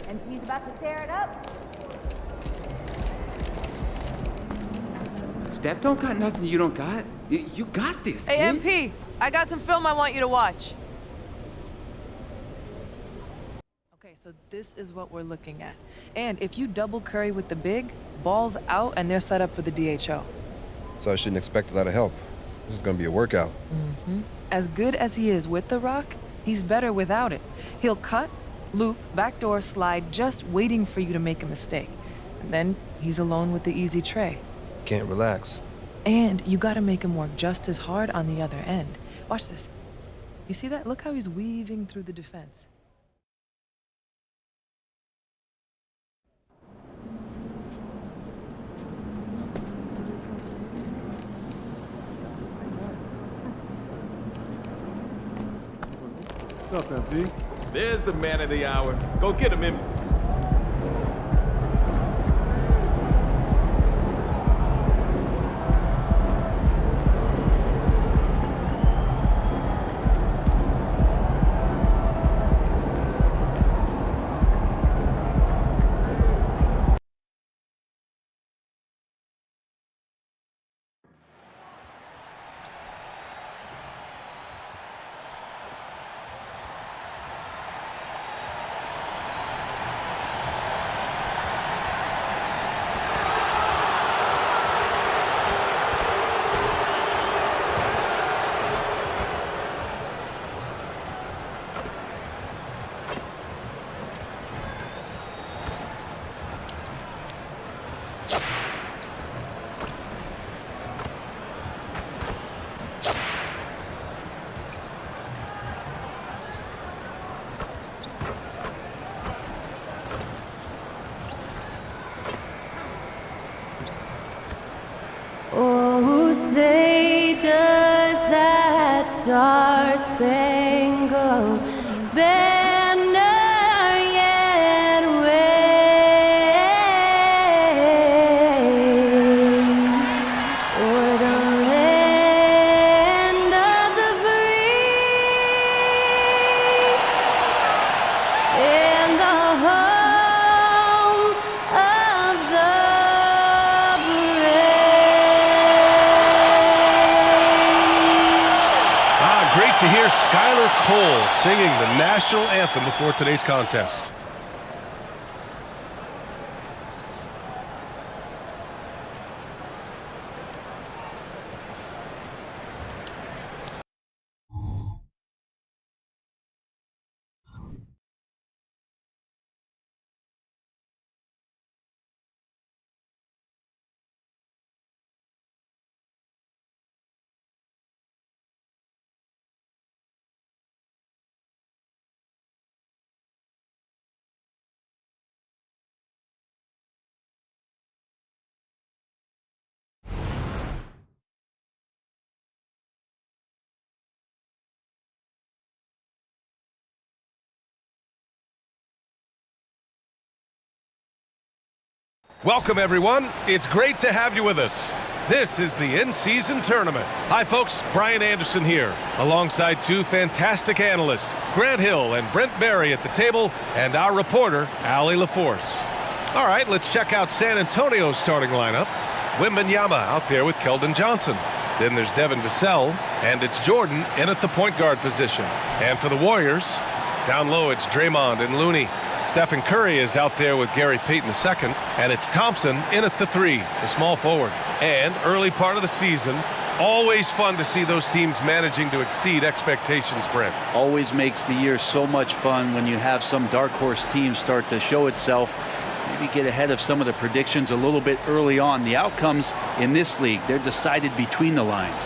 MP's about to tear it up. Steph don't got nothing you don't got. You got this, Hey, kid. MP, I got some film I want you to watch. Okay, so this is what we're looking at. And if you double Curry with the big, ball's out and they're set up for the DHO. So I shouldn't expect a lot of help. This is going to be a workout. As good as he is with the rock, he's better without it. He'll cut, loop, backdoor slide, just waiting for you to make a mistake. And then he's alone with the easy tray. Can't relax. And you gotta make him work just as hard on the other end. Watch this. You see that? Look how he's weaving through the defense. What's up, MP? There's the man of the hour. Go get him, MP. Oh, say does that star-spangled banner yet wave o'er the land of the free and the home of the Great to hear Skylar Cole singing the national anthem before today's contest. Welcome, everyone. It's great to have you with us. This is the in-season tournament. Hi, folks. Brian Anderson here, alongside two fantastic analysts, Grant Hill and Brent Berry at the table, and our reporter, Allie LaForce. All right, let's check out San Antonio's starting lineup. Wembanyama out there with Keldon Johnson. Then there's Devin Vassell, and it's Jordan in at the point guard position. And for the Warriors, down low it's Draymond and Looney. Stephen Curry is out there with Gary Payton II, and it's Thompson in at the 3, the small forward. And early part of the season, always fun to see those teams managing to exceed expectations, Brent. Always makes the year so much fun when you have some dark horse team start to show itself. Maybe get ahead of some of the predictions a little bit early on. The outcomes in this league, they're decided between the lines.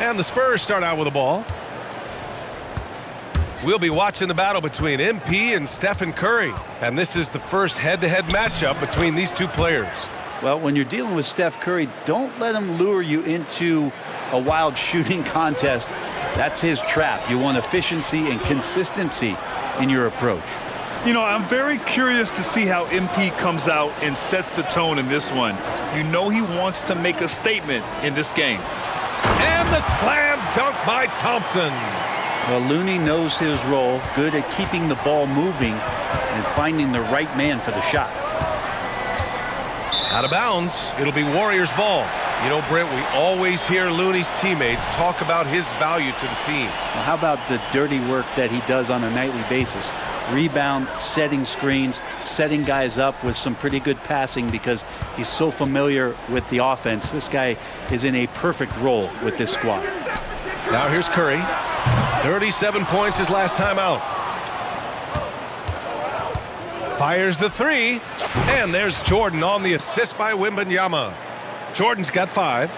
And the Spurs start out with the ball. We'll be watching the battle between MP and Stephen Curry. And this is the first head-to-head matchup between these two players. Well, when you're dealing with Steph Curry, don't let him lure you into a wild shooting contest. That's his trap. You want efficiency and consistency in your approach. You know, I'm very curious to see how MP comes out and sets the tone in this one. You know he wants to make a statement in this game. And the slam dunk by Thompson. Well, Looney knows his role, good at keeping the ball moving and finding the right man for the shot. Out of bounds. It'll be Warriors ball. You know, Brent, we always hear Looney's teammates talk about his value to the team. Well, how about the dirty work that he does on a nightly basis? Rebound, setting screens, setting guys up with some pretty good passing because he's so familiar with the offense. This guy is in a perfect role with this squad. Now here's Curry. 37 points his last time out. Fires the three. And there's Jordan on the assist by Wembanyama. Jordan's got 5.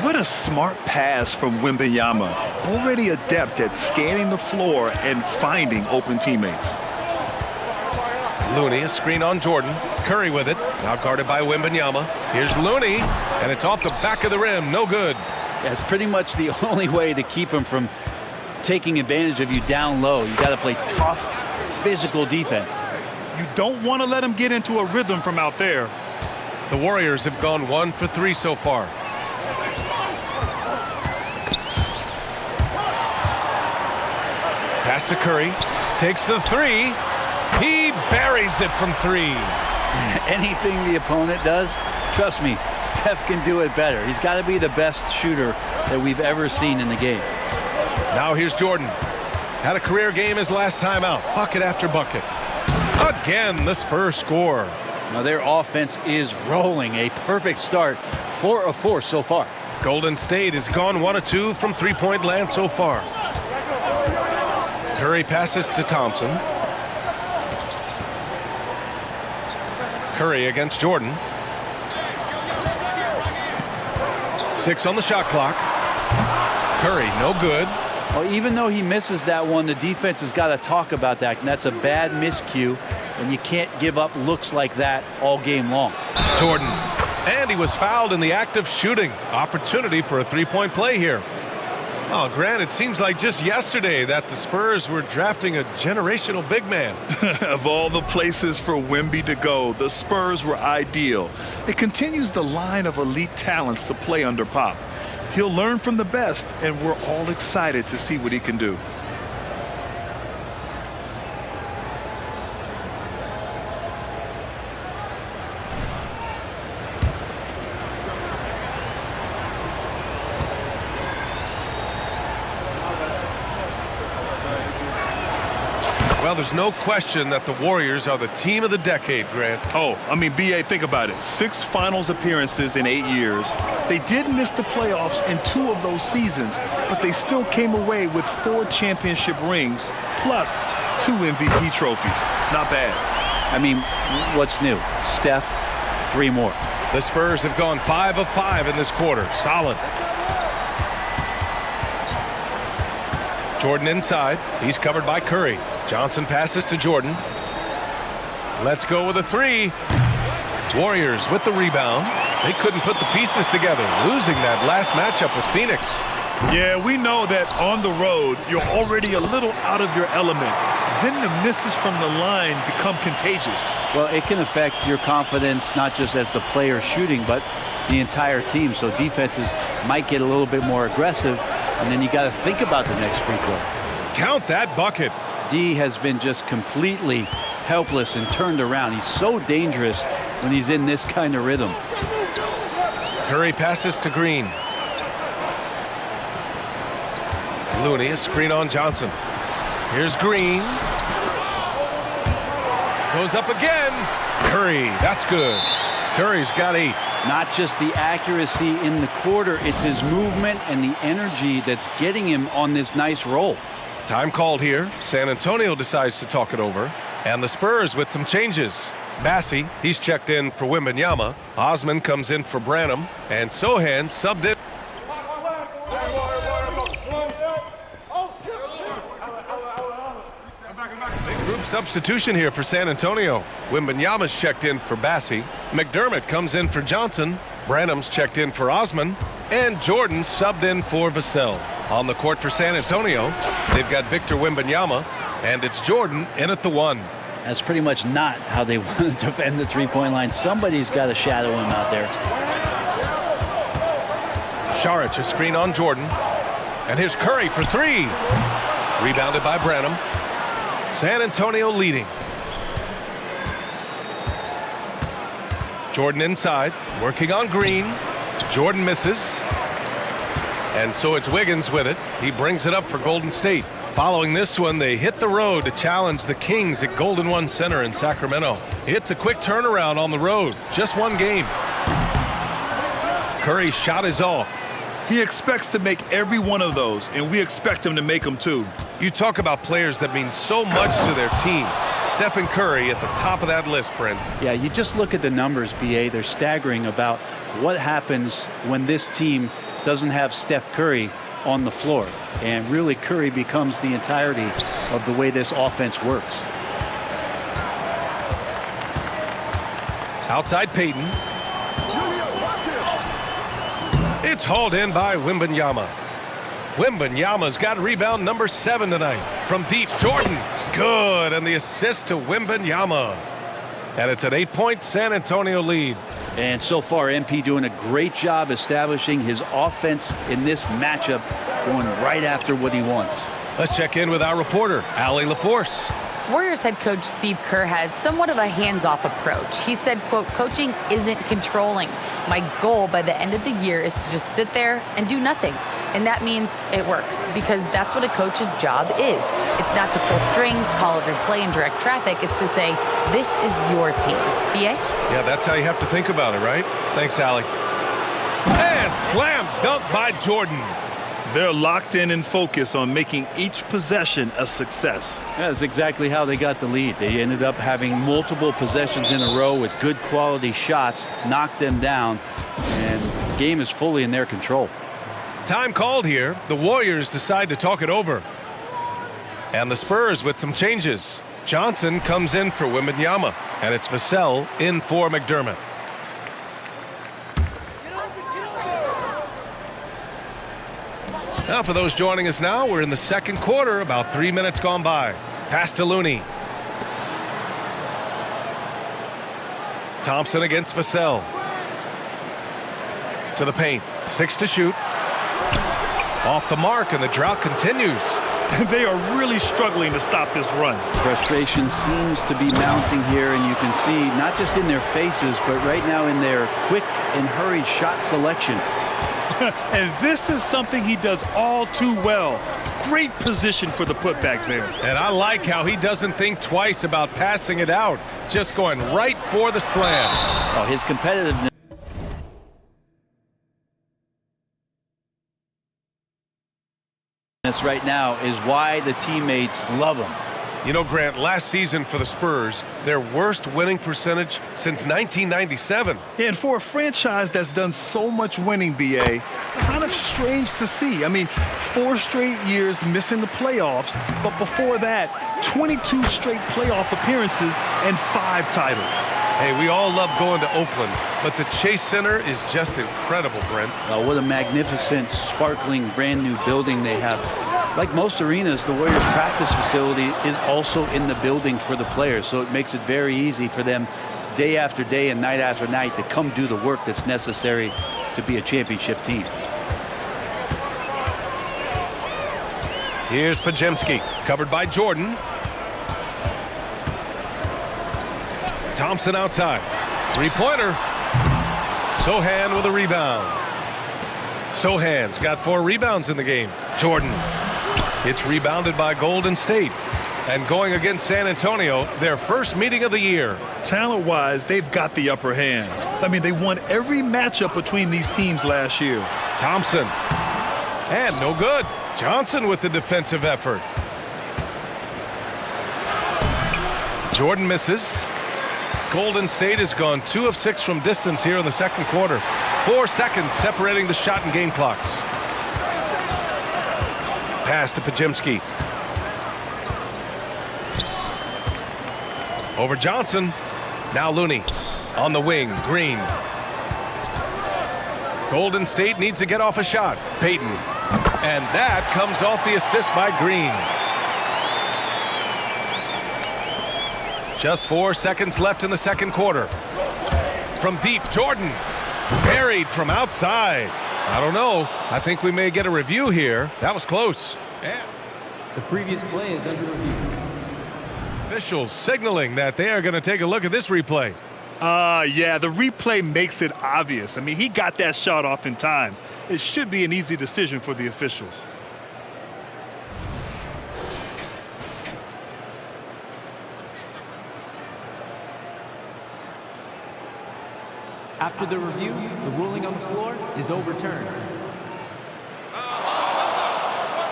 What a smart pass from Wembanyama. Already adept at scanning the floor and finding open teammates. Looney, a screen on Jordan. Curry with it. Now guarded by Wembanyama. Here's Looney. And it's off the back of the rim. No good. Yeah, it's pretty much the only way to keep him from taking advantage of you down low. You got to play tough, physical defense. You don't want to let him get into a rhythm from out there. The Warriors have gone 1 for 3 so far. Pass to Curry. Takes the 3. He buries it from 3. Anything the opponent does, trust me, Steph can do it better. He's got to be the best shooter that we've ever seen in the game. Now here's Jordan. Had a career game his last time out. Bucket after bucket. Again, the Spurs score. Now their offense is rolling. A perfect start. 4 of 4 so far. Golden State has gone 1 of 2 from three-point land so far. Curry passes to Thompson. Curry against Jordan. 6 on the shot clock. Curry, no good. Well, even though he misses that one, the defense has got to talk about that. And that's a bad miscue, and you can't give up looks like that all game long. Jordan. And he was fouled in the act of shooting. Opportunity for a three-point play here. Oh, Grant, it seems like just yesterday that the Spurs were drafting a generational big man. Of all the places for Wemby to go, the Spurs were ideal. It continues the line of elite talents to play under Pop. He'll learn from the best, and we're all excited to see what he can do. Well, there's no question that the Warriors are the team of the decade, Grant. Oh, I mean, B.A., think about it. 6 finals appearances in 8 years. They did miss the playoffs in 2 of those seasons, but they still came away with 4 championship rings, plus 2 MVP trophies. Not bad. I mean, what's new? Steph, 3 more. The Spurs have gone 5 of 5 in this quarter. Solid. Jordan inside. He's covered by Curry. Johnson passes to Jordan. Let's go with a 3. Warriors with the rebound. They couldn't put the pieces together, losing that last matchup with Phoenix. Yeah, we know that on the road, you're already a little out of your element. Then the misses from the line become contagious. Well, it can affect your confidence, not just as the player shooting, but the entire team. So defenses might get a little bit more aggressive, and then you got to think about the next free throw. Count that bucket. D has been just completely helpless and turned around. He's so dangerous when he's in this kind of rhythm. Curry passes to Green. Looney, a screen on Johnson. Here's Green. Goes up again. Curry, that's good. Curry's got 8. Not just the accuracy in the quarter, it's his movement and the energy that's getting him on this nice roll. Time called here. San Antonio decides to talk it over. And the Spurs with some changes. Bassey, he's checked in for Wembanyama. Osman comes in for Branham. And Sohan subbed in. Big group substitution here for San Antonio. Wembanyama's checked in for Bassey. McDermott comes in for Johnson. Branham's checked in for Osman. And Jordan subbed in for Vassell. On the court for San Antonio, they've got Victor Wembanyama, and it's Jordan in at the 1. That's pretty much not how they want to defend the three-point line. Somebody's got to shadow him out there. Saric, a screen on Jordan. And here's Curry for 3. Rebounded by Branham. San Antonio leading. Jordan inside, working on Green. Jordan misses. And so it's Wiggins with it. He brings it up for Golden State. Following this one, they hit the road to challenge the Kings at Golden One Center in Sacramento. It's a quick turnaround on the road. Just one game. Curry's shot is off. He expects to make every one of those, and we expect him to make them too. You talk about players that mean so much to their team. Stephen Curry at the top of that list, Brent. Yeah, you just look at the numbers, BA. They're staggering about what happens when this team doesn't have Steph Curry on the floor. And really, Curry becomes the entirety of the way this offense works. Outside Payton. It's hauled in by Wembanyama. Wembanyama's got rebound number 7 tonight. From deep, Jordan. Good, and the assist to Wembanyama. And it's an 8-point San Antonio lead. And so far, MP doing a great job establishing his offense in this matchup, going right after what he wants. Let's check in with our reporter, Allie LaForce. Warriors head coach Steve Kerr has somewhat of a hands-off approach. He said, quote, coaching isn't controlling. My goal by the end of the year is to just sit there and do nothing. And that means it works, because that's what a coach's job is. It's not to pull strings, call every play, and direct traffic. It's to say, this is your team. BA? Yeah, that's how you have to think about it, right? Thanks, Allie. And slam dunk by Jordan. They're locked in and focused on making each possession a success. That's exactly how they got the lead. They ended up having multiple possessions in a row with good quality shots, knocked them down, and the game is fully in their control. Time called here. The Warriors decide to talk it over. And the Spurs with some changes. Johnson comes in for Wembanyama, and it's Vassell in for McDermott. Now for those joining us now, we're in the second quarter, about 3 minutes gone by. Pass to Looney. Thompson against Vassell. To the paint. 6 to shoot. Off the mark, and the drought continues. They are really struggling to stop this run. Frustration seems to be mounting here, and you can see not just in their faces, but right now in their quick and hurried shot selection. And this is something he does all too well. Great position for the putback there. And I like how he doesn't think twice about passing it out, just going right for the slam. Oh, his competitiveness right now is why the teammates love him. You know, Grant, last season for the Spurs, their worst winning percentage since 1997. And for a franchise that's done so much winning, BA, kind of strange to see. I mean, 4 straight years missing the playoffs, but before that, 22 straight playoff appearances and 5 titles. Hey, we all love going to Oakland, but the Chase Center is just incredible, Brent. What a magnificent, sparkling, brand new building they have. Like most arenas, the Warriors practice facility is also in the building for the players, so it makes it very easy for them day after day and night after night to come do the work that's necessary to be a championship team. Here's Podziemski, covered by Jordan. Thompson outside. 3-pointer. Sohan with a rebound. Sohan's got 4 rebounds in the game. Jordan. It's rebounded by Golden State. And going against San Antonio, their first meeting of the year. Talent-wise, they've got the upper hand. I mean, they won every matchup between these teams last year. Thompson. And no good. Johnson with the defensive effort. Jordan misses. Golden State has gone 2 of 6 from distance here in the second quarter. 4 seconds separating the shot and game clocks. Pass to Podziemski. Over Johnson. Now Looney. On the wing, Green. Golden State needs to get off a shot. Payton. And that comes off the assist by Green. Just 4 seconds left in the second quarter. From deep, Jordan. Buried from outside. I don't know. I think we may get a review here. That was close. And The previous play is under review. Officials signaling that they are going to take a look at this replay. Yeah, the replay makes it obvious. I mean, he got that shot off in time. It should be an easy decision for the officials. After the review, the ruling on the floor is overturned.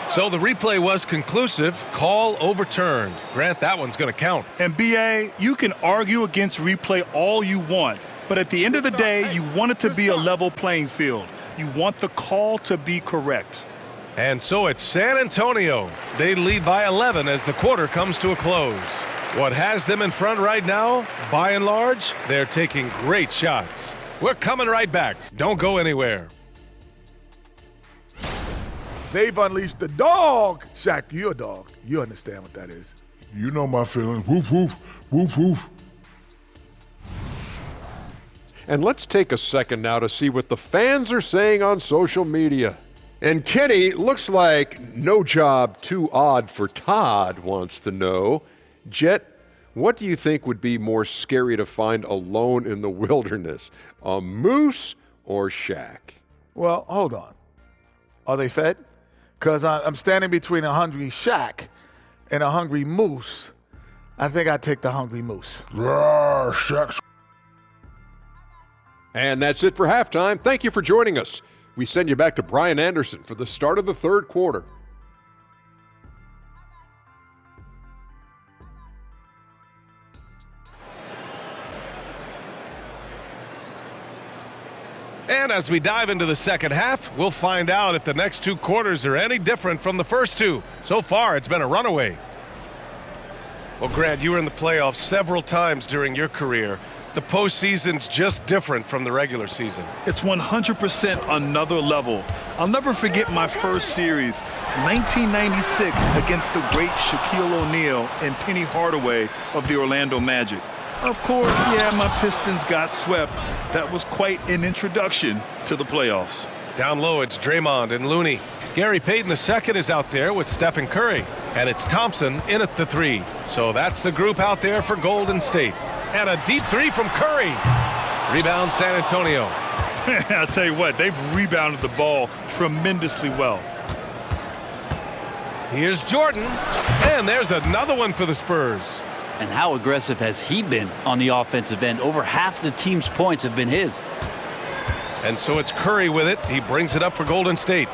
So the replay was conclusive. Call overturned. Grant, that one's going to count. And BA, you can argue against replay all you want, but at the end of the day, you want it to be a level playing field. You want the call to be correct. And so it's San Antonio. They lead by 11 as the quarter comes to a close. What has them in front right now, by and large, they're taking great shots. We're coming right back. Don't go anywhere. They've unleashed the dog. Shaq, you're a dog. You understand what that is. You know my feelings. Woof, woof, woof, woof. And let's take a second now to see what the fans are saying on social media. And Kenny, looks like no job too odd for Todd wants to know. Jet, what do you think would be more scary to find alone in the wilderness, a moose or Shaq? Well, hold on. Are they fed? Because I'm standing between a hungry Shaq and a hungry moose. I think I'd take the hungry moose. Rawr, Shaq. And that's it for halftime. Thank you for joining us. We send you back to Brian Anderson for the start of the third quarter. And as we dive into the second half, we'll find out if the next two quarters are any different from the first two. So far, it's been a runaway. Well, Grant, you were in the playoffs several times during your career. The postseason's just different from the regular season. It's 100% another level. I'll never forget my first series, 1996, against the great Shaquille O'Neal and Penny Hardaway of the Orlando Magic. Of course, yeah, my Pistons got swept. That was quite an introduction to the playoffs. Down low, it's Draymond and Looney. Gary Payton II is out there with Stephen Curry. And it's Thompson in at the three. So that's the group out there for Golden State. And a deep three from Curry. Rebound San Antonio. I'll tell you what, they've rebounded the ball tremendously well. Here's Jordan. And there's another one for the Spurs. And how aggressive has he been on the offensive end? Over half the team's points have been his. And so it's Curry with it. He brings it up for Golden State.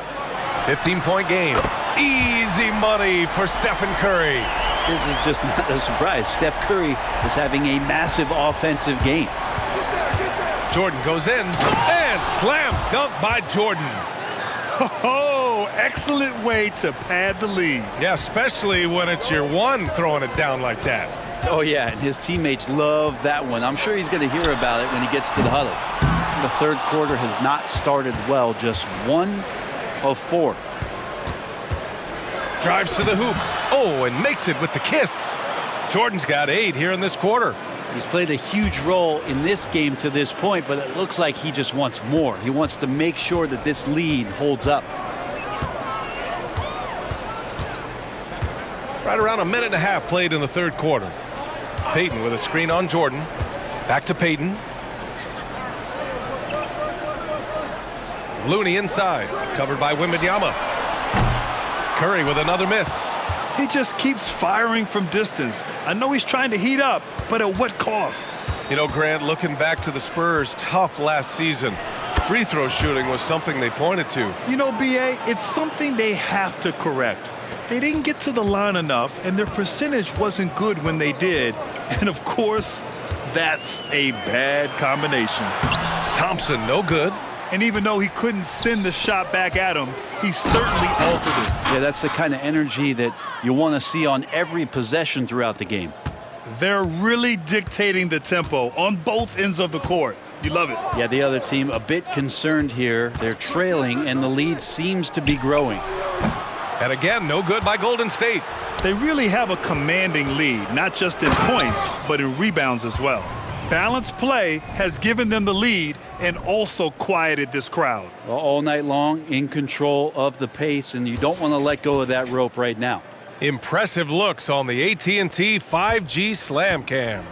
15-point game. Easy money for Stephen Curry. This is just not a surprise. Steph Curry is having a massive offensive game. Jordan goes in and slam dunk by Jordan. Oh, excellent way to pad the lead. Yeah, especially when it's your one throwing it down like that. Oh, yeah, and his teammates love that one. I'm sure he's going to hear about it when he gets to the huddle. The third quarter has not started well, just 1 of 4. Drives to the hoop. Oh, and makes it with the kiss. Jordan's got 8 here in this quarter. He's played a huge role in this game to this point, but it looks like he just wants more. He wants to make sure that this lead holds up. Right around a minute and a half played in the third quarter. Payton with a screen on Jordan. Back to Payton. Looney inside, covered by Wembanyama. Curry with another miss. He just keeps firing from distance. I know he's trying to heat up, but at what cost? You know, Grant, looking back to the Spurs' tough last season, free throw shooting was something they pointed to. You know, BA, it's something they have to correct. They didn't get to the line enough, and their percentage wasn't good when they did. And, of course, that's a bad combination. Thompson, no good. And even though he couldn't send the shot back at him, he certainly altered it. Yeah, that's the kind of energy that you want to see on every possession throughout the game. They're really dictating the tempo on both ends of the court. You love it. Yeah, the other team a bit concerned here. They're trailing, and the lead seems to be growing. And again, no good by Golden State. They really have a commanding lead, not just in points, but in rebounds as well. Balanced play has given them the lead and also quieted this crowd. All night long, in control of the pace, and you don't want to let go of that rope right now. Impressive looks on the AT&T 5G Slam Cam.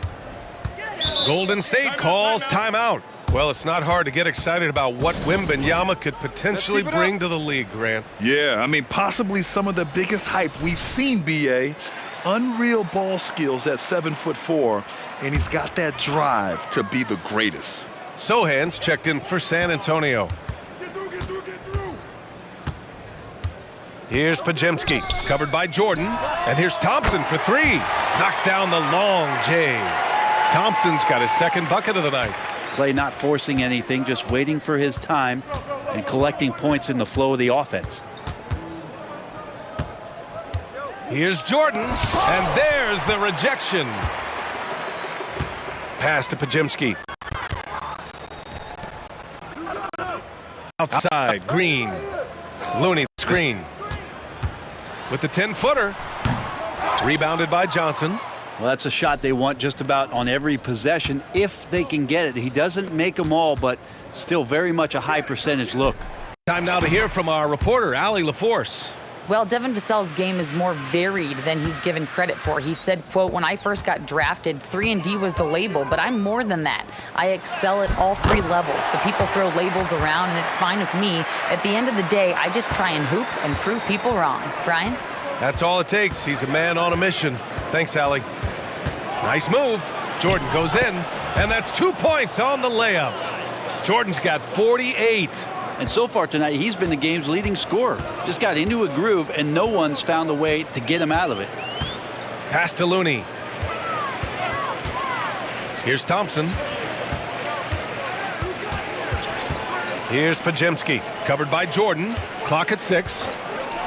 Golden State calls timeout. Well, it's not hard to get excited about what Wembanyama could potentially bring to the league, Grant. Yeah, I mean, possibly some of the biggest hype we've seen, B.A. Unreal ball skills at 7'4", and he's got that drive to be the greatest. Sohan's checked in for San Antonio. Get through. Here's Pajemski, covered by Jordan. And here's Thompson for three. Knocks down the long J. Thompson's got his second bucket of the night. Clay not forcing anything, just waiting for his time and collecting points in the flow of the offense. Here's Jordan, and there's the rejection. Pass to Pajemski. Outside, Green. Looney screen. With the 10-footer. Rebounded by Johnson. Well, that's a shot they want just about on every possession if they can get it. He doesn't make them all, but still very much a high percentage look. Time now to hear from our reporter, Allie LaForce. Well, Devin Vassell's game is more varied than he's given credit for. He said, quote, "When I first got drafted, 3-and-D was the label, but I'm more than that. I excel at all three levels. The people throw labels around, and it's fine with me. At the end of the day, I just try and hoop and prove people wrong." Brian? That's all it takes. He's a man on a mission. Thanks, Allie. Nice move. Jordan goes in, and that's 2 points on the layup. Jordan's got 48. And so far tonight, he's been the game's leading scorer. Just got into a groove, and no one's found a way to get him out of it. Pass to Looney. Here's Thompson. Here's Pajemski, covered by Jordan. Clock at 6.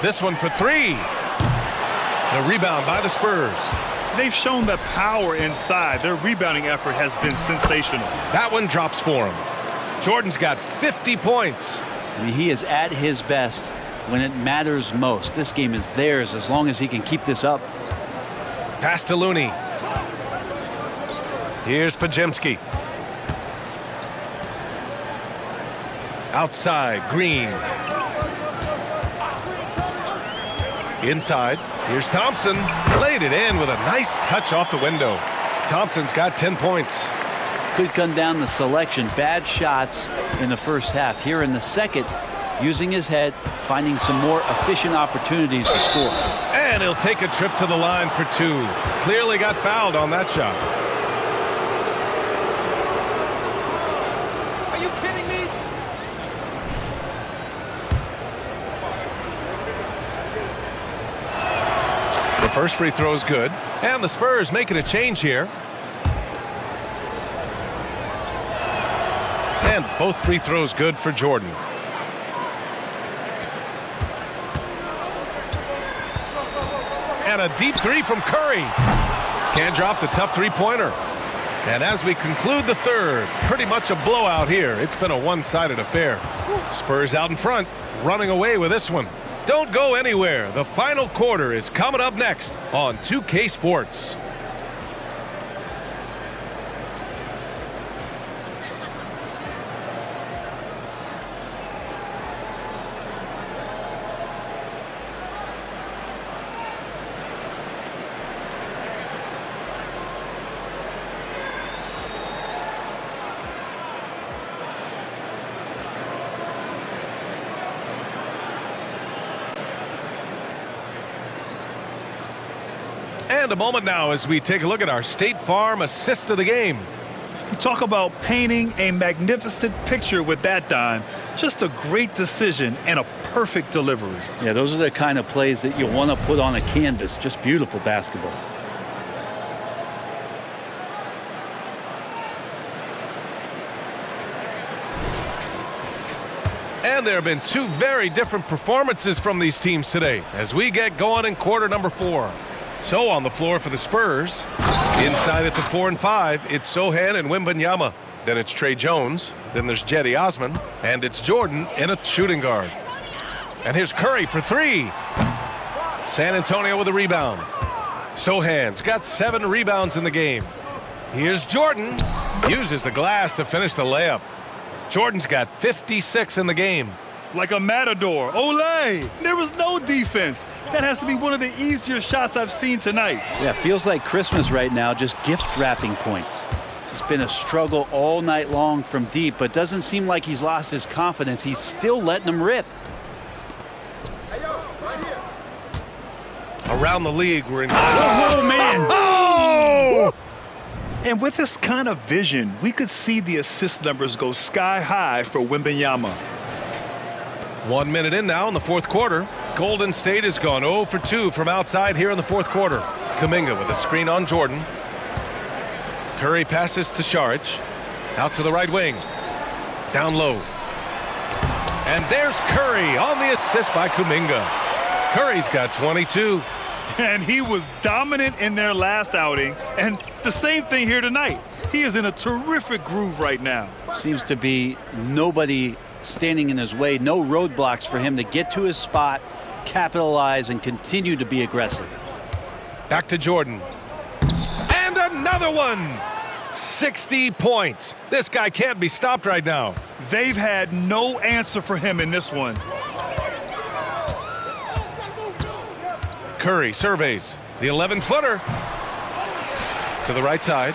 This one for three. The rebound by the Spurs. They've shown the power inside. Their rebounding effort has been sensational. That one drops for him. Jordan's got 50 points. I mean, he is at his best when it matters most. This game is theirs as long as he can keep this up. Pass to Looney. Here's Pajemski. Outside, Green. Inside, here's Thompson. Laid it in with a nice touch off the window. Thompson's got 10 points. Could come down to selection. Bad shots in the first half. Here in the second, using his head, finding some more efficient opportunities to score. And he'll take a trip to the line for two. Clearly got fouled on that shot. Are you kidding me? The first free throw is good. And the Spurs making a change here. And both free throws good for Jordan. And a deep three from Curry. Can't drop the tough three-pointer. And as we conclude the third, pretty much a blowout here. It's been a one-sided affair. Spurs out in front, running away with this one. Don't go anywhere. The final quarter is coming up next on 2K Sports. And a moment now as we take a look at our State Farm assist of the game. You talk about painting a magnificent picture with that dime. Just a great decision and a perfect delivery. Yeah, those are the kind of plays that you want to put on a canvas. Just beautiful basketball. And there have been two very different performances from these teams today as we get going in quarter number 4. So on the floor for the Spurs, inside at the 4 and 5, it's Sohan and Wembanyama. Then it's Trey Jones. Then there's Jetty Osman. And it's Jordan in a shooting guard. And here's Curry for three. San Antonio with a rebound. Sohan's got 7 rebounds in the game. Here's Jordan. Uses the glass to finish the layup. Jordan's got 56 in the game. like a matador. Olé! There was no defense. That has to be one of the easier shots I've seen tonight. Yeah, feels like Christmas right now, just gift wrapping points. It's been a struggle all night long from deep, but doesn't seem like he's lost his confidence. He's still letting them rip. Around the league, we're in. Oh, man. Oh! And with this kind of vision, we could see the assist numbers go sky high for Wembanyama. 1 minute in now in the fourth quarter. Golden State has gone 0 for 2 from outside here in the fourth quarter. Kuminga with a screen on Jordan. Curry passes to Saric. Out to the right wing. Down low. And there's Curry on the assist by Kuminga. Curry's got 22. And he was dominant in their last outing. And the same thing here tonight. He is in a terrific groove right now. Seems to be nobody standing in his way. No roadblocks for him to get to his spot, capitalize, and continue to be aggressive. Back to Jordan. And another one. 60 points. This guy can't be stopped right now. They've had no answer for him in this one. Curry surveys the 11-footer to the right side.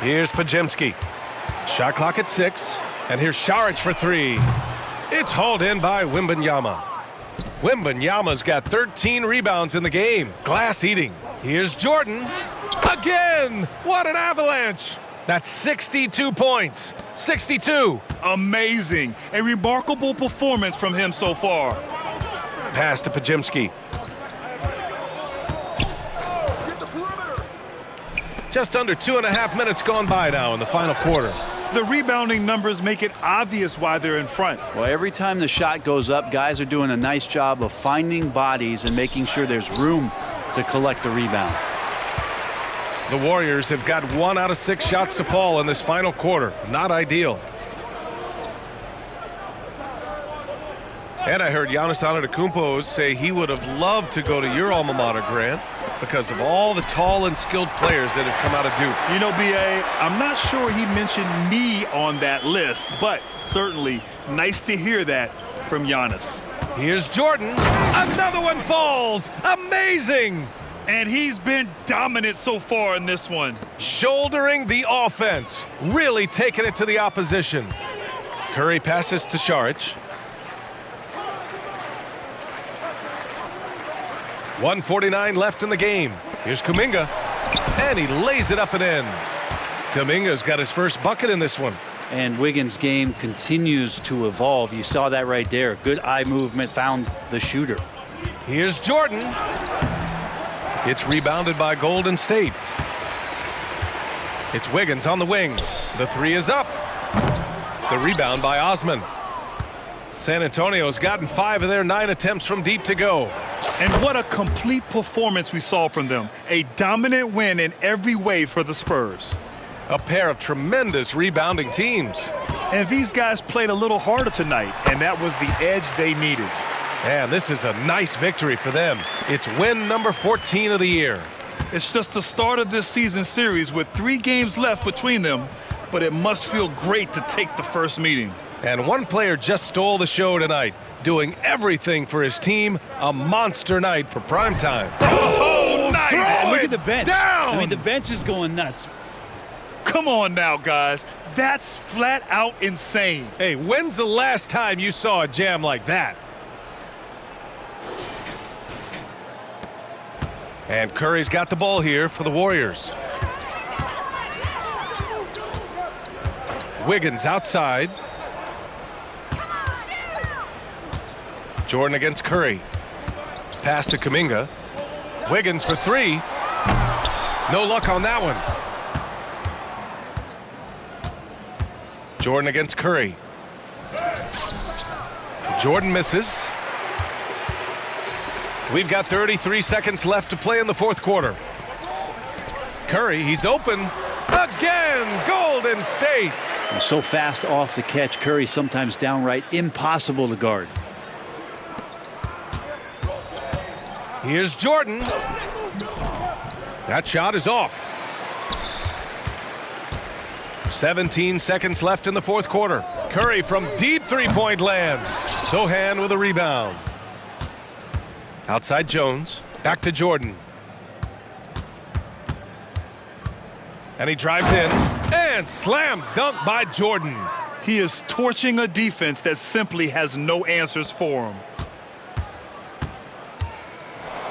Here's Podziemski. Shot clock at 6. And here's Saric for 3. It's hauled in by Wembanyama. Wembanyama's got 13 rebounds in the game. Glass eating. Here's Jordan. Again! What an avalanche! That's 62 points. 62. Amazing. A remarkable performance from him so far. Pass to Podziemski. Just under 2.5 minutes gone by now in the final quarter. The rebounding numbers make it obvious why they're in front. Well, every time the shot goes up, guys are doing a nice job of finding bodies and making sure there's room to collect the rebound. The Warriors have got 1 out of 6 shots to fall in this final quarter. Not ideal. And I heard Giannis Antetokounmpo say he would have loved to go to your alma mater, Grant, because of all the tall and skilled players that have come out of Duke. You know, B.A., I'm not sure he mentioned me on that list, but certainly nice to hear that from Giannis. Here's Jordan. Another one falls. Amazing. And he's been dominant so far in this one. Shouldering the offense. Really taking it to the opposition. Curry passes to Saric. 1:49 left in the game. Here's Kuminga. And he lays it up and in. Kuminga's got his first bucket in this one. And Wiggins' game continues to evolve. You saw that right there. Good eye movement, found the shooter. Here's Jordan. It's rebounded by Golden State. It's Wiggins on the wing. The 3 is up. The rebound by Osman. San Antonio's gotten 5 of their 9 attempts from deep to go. And what a complete performance we saw from them. A dominant win in every way for the Spurs. A pair of tremendous rebounding teams. And these guys played a little harder tonight, and that was the edge they needed. And this is a nice victory for them. It's win number 14 of the year. It's just the start of this season series with 3 games left between them, but it must feel great to take the first meeting. And one player just stole the show tonight, doing everything for his team. A monster night for primetime. Oh, nice! Look at the bench. Down! I mean, the bench is going nuts. Come on now, guys. That's flat out insane. Hey, when's the last time you saw a jam like that? And Curry's got the ball here for the Warriors. Wiggins outside. Jordan against Curry. Pass to Kuminga. Wiggins for 3. No luck on that one. Jordan against Curry. Jordan misses. We've got 33 seconds left to play in the fourth quarter. Curry, he's open. Again, Golden State. And so fast off the catch, Curry sometimes downright impossible to guard. Here's Jordan. That shot is off. 17 seconds left in the fourth quarter. Curry from deep three-point land. Sohan with a rebound. Outside Jones. Back to Jordan. And he drives in. And slam dunk by Jordan. He is torching a defense that simply has no answers for him.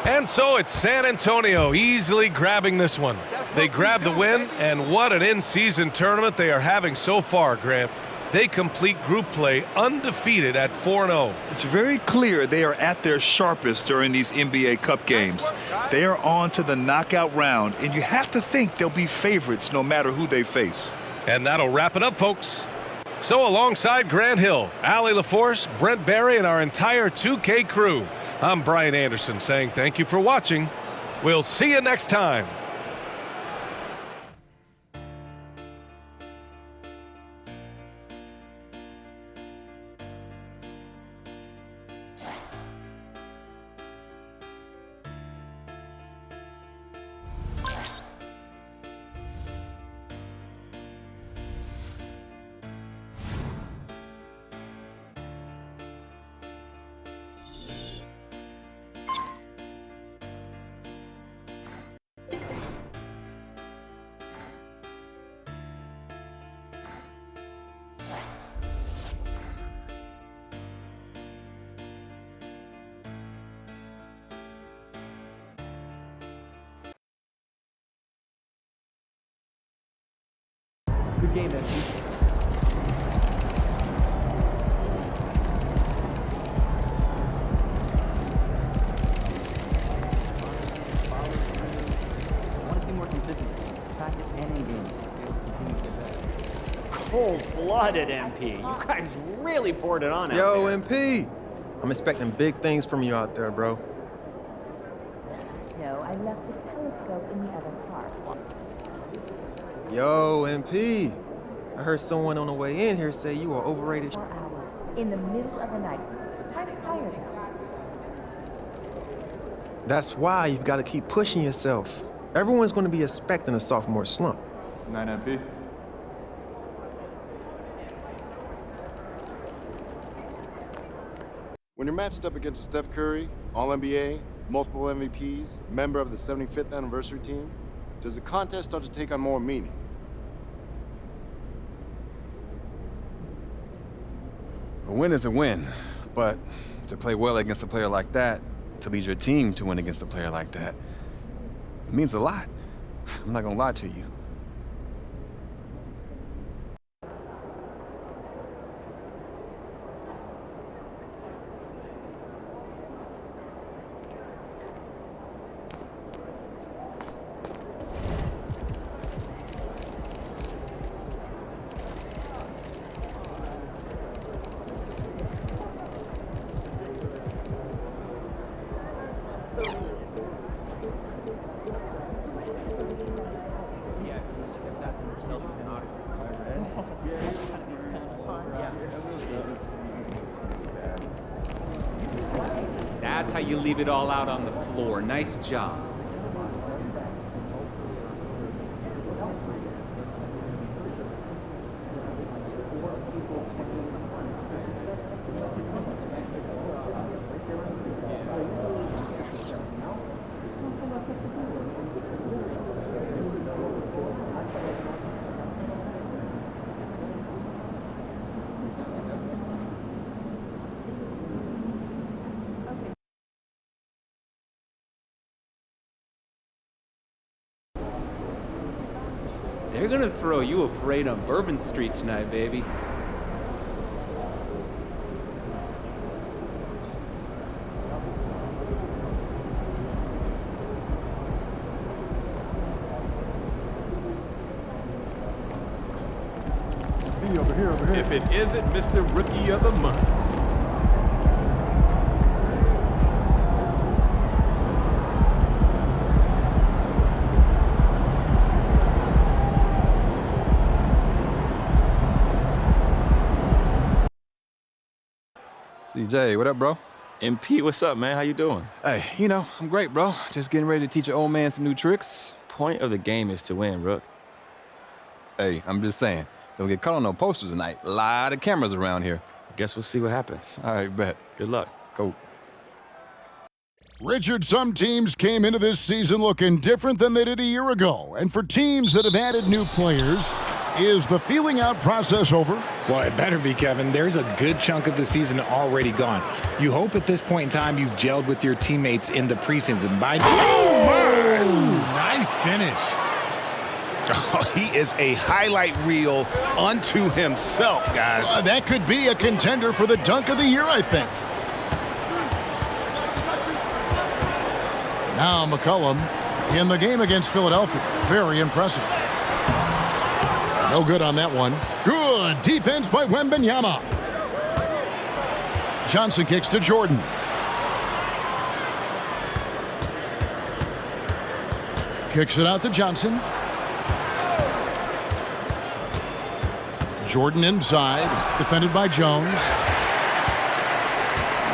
And so it's San Antonio easily grabbing this one. They grab the win, and what an in-season tournament they are having so far, Grant. They complete group play undefeated at 4-0. It's very clear they are at their sharpest during these NBA Cup games. They are on to the knockout round, and you have to think they'll be favorites no matter who they face. And that'll wrap it up, folks. So alongside Grant Hill, Allie LaForce, Brent Barry, and our entire 2K crew, I'm Brian Anderson saying thank you for watching. We'll see you next time. Good game, MP. Cold-blooded, MP. You guys really poured it on out Yo, there. MP. I'm expecting big things from you out there, bro. No, I left the telescope in the other car. Yo, MP. I heard someone on the way in here say you are overrated. 4 hours in the middle of the night. Kind of tired now. That's why you've got to keep pushing yourself. Everyone's going to be expecting a sophomore slump. 9 MP. When you're matched up against a Steph Curry, All-NBA, multiple MVPs, member of the 75th anniversary team, does the contest start to take on more meaning? A win is a win, but to play well against a player like that, to lead your team to win against a player like that, it means a lot. I'm not gonna lie to you. That's how you leave it all out on the floor. Nice job. They're gonna throw you a parade on Bourbon Street tonight, baby. Over here, over here. If it isn't Mr. Rookie of the Month. CJ, what up, bro? MP, what's up, man? How you doing? Hey, you know, I'm great, bro. Just getting ready to teach an old man some new tricks. Point of the game is to win, Rook. Hey, I'm just saying. Don't get caught on no posters tonight. A lot of cameras around here. Guess we'll see what happens. All right, bet. Good luck. Go. Richard, some teams came into this season looking different than they did a year ago. And for teams that have added new players, is the feeling out process over? Well, it better be, Kevin. There's a good chunk of the season already gone. You hope at this point in time you've gelled with your teammates in the preseason. Nice finish. Oh, he is a highlight reel unto himself, guys. That could be a contender for the dunk of the year, I think. Now McCollum in the game against Philadelphia. Very impressive. No good on that one. Good defense by Wembanyama. Johnson kicks to Jordan. Kicks it out to Johnson. Jordan inside, defended by Jones.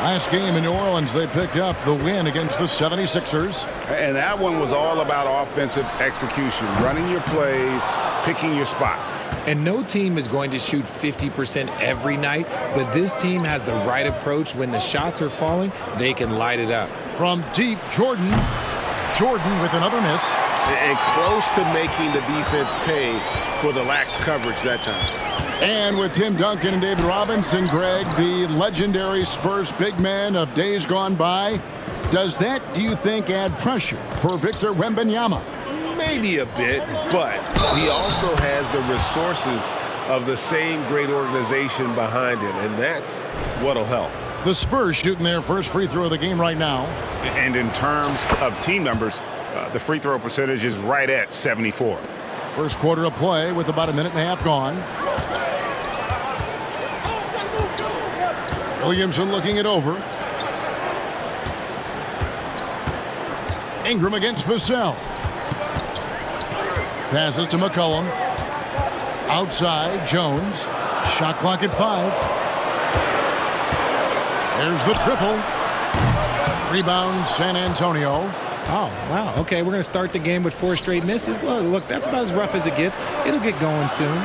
Last game in New Orleans, they picked up the win against the 76ers. And that one was all about offensive execution, running your plays, picking your spots. And no team is going to shoot 50% every night, but this team has the right approach. When the shots are falling, they can light it up. From deep, Jordan. Jordan with another miss. And close to making the defense pay for the lax coverage that time. And with Tim Duncan and David Robinson, Greg, the legendary Spurs big man of days gone by, does that, do you think, add pressure for Victor Wembanyama? Maybe a bit, but he also has the resources of the same great organization behind him, and that's what'll help. The Spurs shooting their first free throw of the game right now. And in terms of team numbers, the free throw percentage is right at 74. First quarter of play with about a minute and a half gone. Williamson looking it over. Ingram against Vassell. Passes to McCollum. Outside, Jones. Shot clock at 5. There's the triple. Rebound, San Antonio. Oh, wow. Okay, we're going to start the game with 4 straight misses. Look, that's about as rough as it gets. It'll get going soon.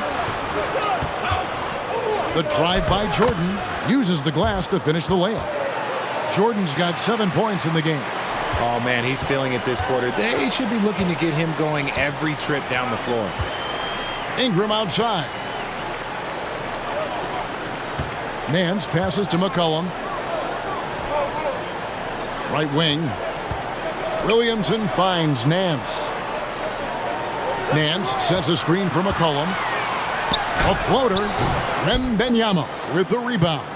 The drive by Jordan uses the glass to finish the layup. Jordan's got 7 points in the game. Oh, man, he's feeling it this quarter. They should be looking to get him going every trip down the floor. Ingram outside. Nance passes to McCollum. Right wing. Williamson finds Nance. Nance sets a screen for McCollum. A floater. Wembanyama with the rebound.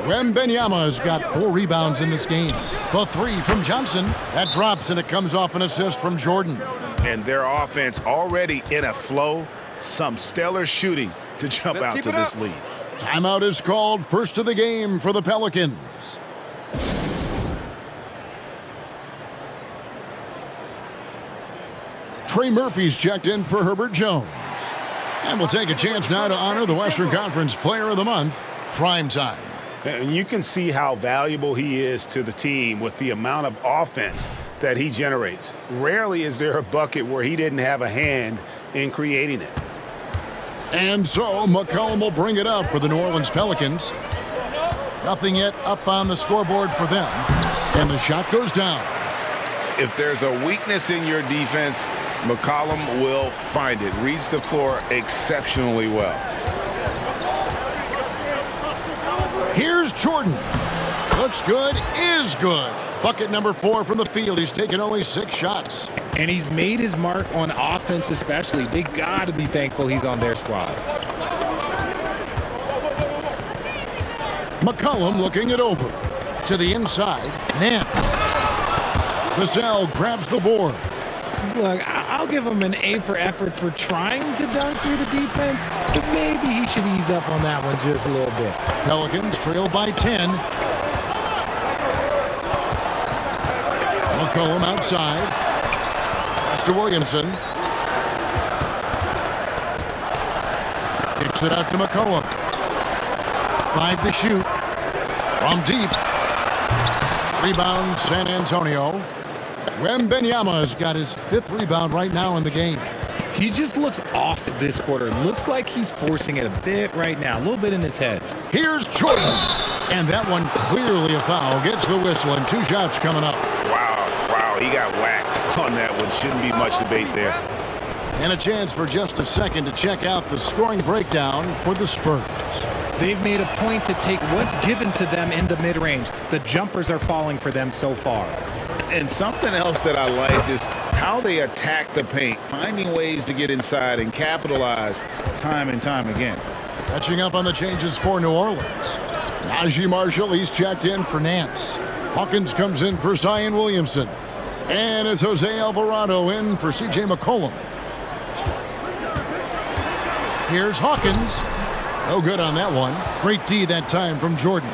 Wembanyama has got 4 rebounds in this game. The 3 from Johnson. That drops, and it comes off an assist from Jordan. And their offense already in a flow. Some stellar shooting to jump out to this lead. Timeout is called, first of the game for the Pelicans. Trey Murphy's checked in for Herbert Jones. And we'll take a chance now to honor the Western Conference Player of the Month, Prime Time. And you can see how valuable he is to the team with the amount of offense that he generates. Rarely is there a bucket where he didn't have a hand in creating it. And so McCollum will bring it up for the New Orleans Pelicans. Nothing yet up on the scoreboard for them. And the shot goes down. If there's a weakness in your defense, McCollum will find it. Reads the floor exceptionally well. Here's Jordan. Looks good, is good. Bucket number 4 from the field. He's taken only 6 shots. And he's made his mark on offense especially. They got to be thankful he's on their squad. McCollum looking it over. To the inside, Nance. Vassell grabs the board. Look, I'll give him an A for effort for trying to dunk through the defense, but maybe he should ease up on that one just a little bit. Pelicans trail by 10. McCollum outside. Pass to Williamson. Kicks it out to McCollum. 5 to shoot. From deep. Rebound, San Antonio. Wembanyama has got his 5th rebound right now in the game. He just looks off this quarter. Looks like he's forcing it a bit right now, a little bit in his head. Here's Jordan. And that one clearly a foul. Gets the whistle and 2 shots coming up. Wow, he got whacked on that one. Shouldn't be much debate there. And a chance for just a second to check out the scoring breakdown for the Spurs. They've made a point to take what's given to them in the mid-range. The jumpers are falling for them so far. And something else that I liked is how they attack the paint, finding ways to get inside and capitalize time and time again. Catching up on the changes for New Orleans. Najee Marshall, he's checked in for Nance. Hawkins comes in for Zion Williamson. And it's Jose Alvarado in for CJ McCollum. Here's Hawkins. No good on that one. Great D that time from Jordan.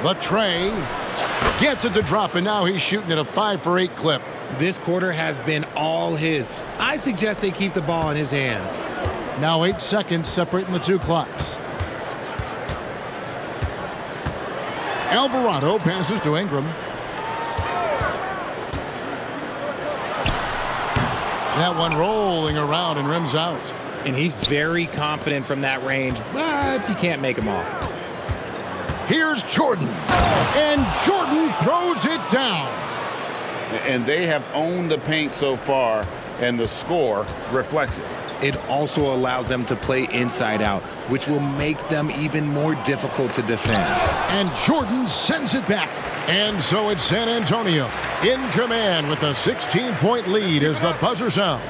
The tray. Gets it to drop, and now he's shooting at a 5 for 8 clip. This quarter has been all his. I suggest they keep the ball in his hands. Now 8 seconds separating the 2 clocks. Alvarado passes to Ingram. That one rolling around and rims out. And he's very confident from that range, but he can't make them all. Here's Jordan. And Jordan throws it down. And they have owned the paint so far, and the score reflects it. It also allows them to play inside out, which will make them even more difficult to defend. And Jordan sends it back. And so it's San Antonio in command with a 16-point lead as the buzzer sounds.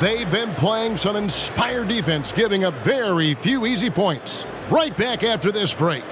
They've been playing some inspired defense, giving up very few easy points. Right back after this break.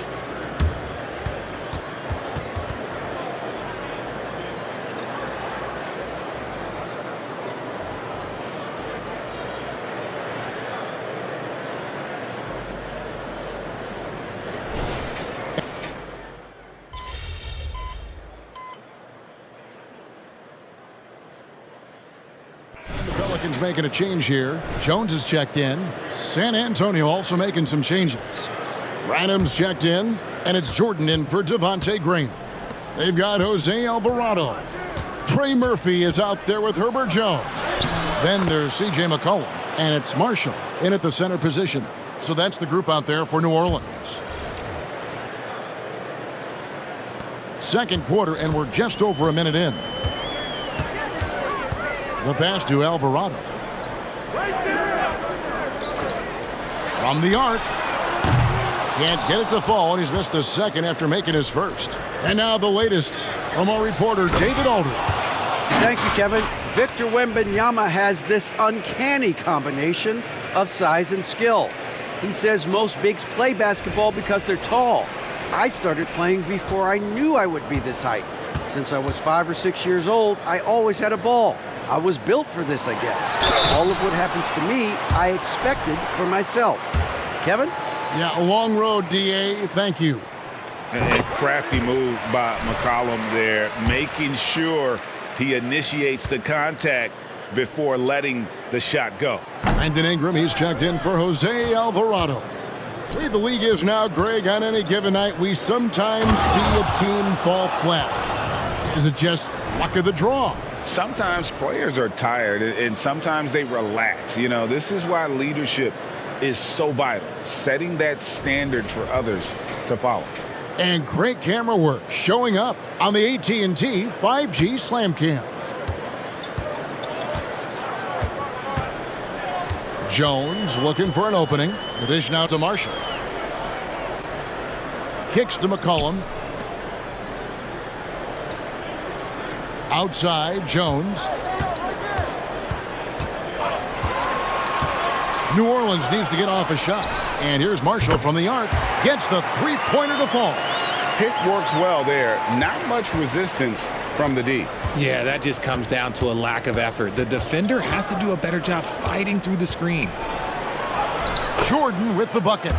Making a change here. Jones is checked in. San Antonio also making some changes. Random's checked in, and it's Jordan in for Devontae Graham. They've got Jose Alvarado. Trey Murphy is out there with Herbert Jones. Then there's CJ McCollum, and it's Marshall in at the center position. So that's the group out there for New Orleans. Second quarter, and we're just over a minute in. The pass to Alvarado. From the arc. Can't get it to fall, and he's missed the second after making his first. And now the latest from our reporter, David Aldridge. Thank you, Kevin. Victor Wembanyama has this uncanny combination of size and skill. He says most bigs play basketball because they're tall. I started playing before I knew I would be this height. Since I was 5 or 6 years old, I always had a ball. I was built for this, I guess. All of what happens to me, I expected for myself. Kevin? Yeah, a long road, D.A. Thank you. And crafty move by McCollum there, making sure he initiates the contact before letting the shot go. Brandon Ingram, he's checked in for Jose Alvarado. The way the league is now, Greg, on any given night, we sometimes see a team fall flat. Is it just luck of the draw? Sometimes players are tired, and sometimes they relax. You know, this is why leadership is so vital, setting that standard for others to follow. And great camera work showing up on the AT&T 5G Slam Cam. Jones looking for an opening. The dish now to Marshall. Kicks to McCollum. Outside, Jones. New Orleans needs to get off a shot. And here's Marshall from the arc. Gets the three-pointer to fall. Pick works well there. Not much resistance from the D. Yeah, that just comes down to a lack of effort. The defender has to do a better job fighting through the screen. Jordan with the bucket.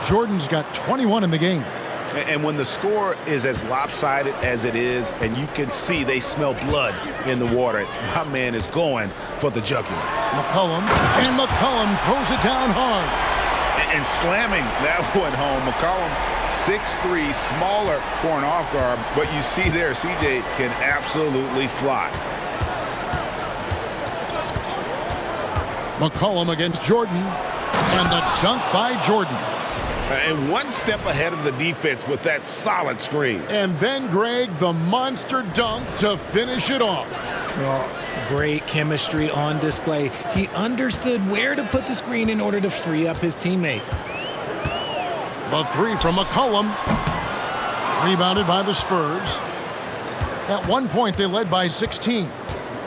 Jordan's got 21 in the game. And when the score is as lopsided as it is, and you can see they smell blood in the water, my man is going for the jugular. McCollum, and McCollum throws it down hard. And slamming that one home. McCollum, 6'3", smaller for an off guard, but you see there, CJ can absolutely fly. McCollum against Jordan. And the dunk by Jordan. And one step ahead of the defense with that solid screen. And then, Greg, the monster dunk to finish it off. Well, great chemistry on display. He understood where to put the screen in order to free up his teammate. The three from McCollum. Rebounded by the Spurs. At one point, they led by 16.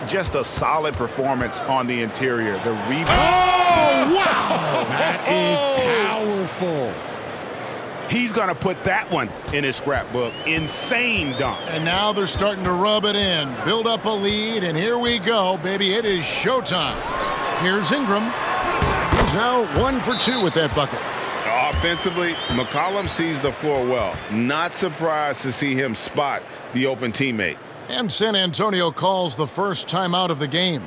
Just a solid performance on the interior. The rebound. Oh, wow! That is powerful. He's going to put that one in his scrapbook. Insane dunk. And now they're starting to rub it in, build up a lead, and here we go, baby. It is showtime. Here's Ingram. He's now 1 for 2 with that bucket. Offensively, McCollum sees the floor well. Not surprised to see him spot the open teammate. And San Antonio calls the first timeout of the game.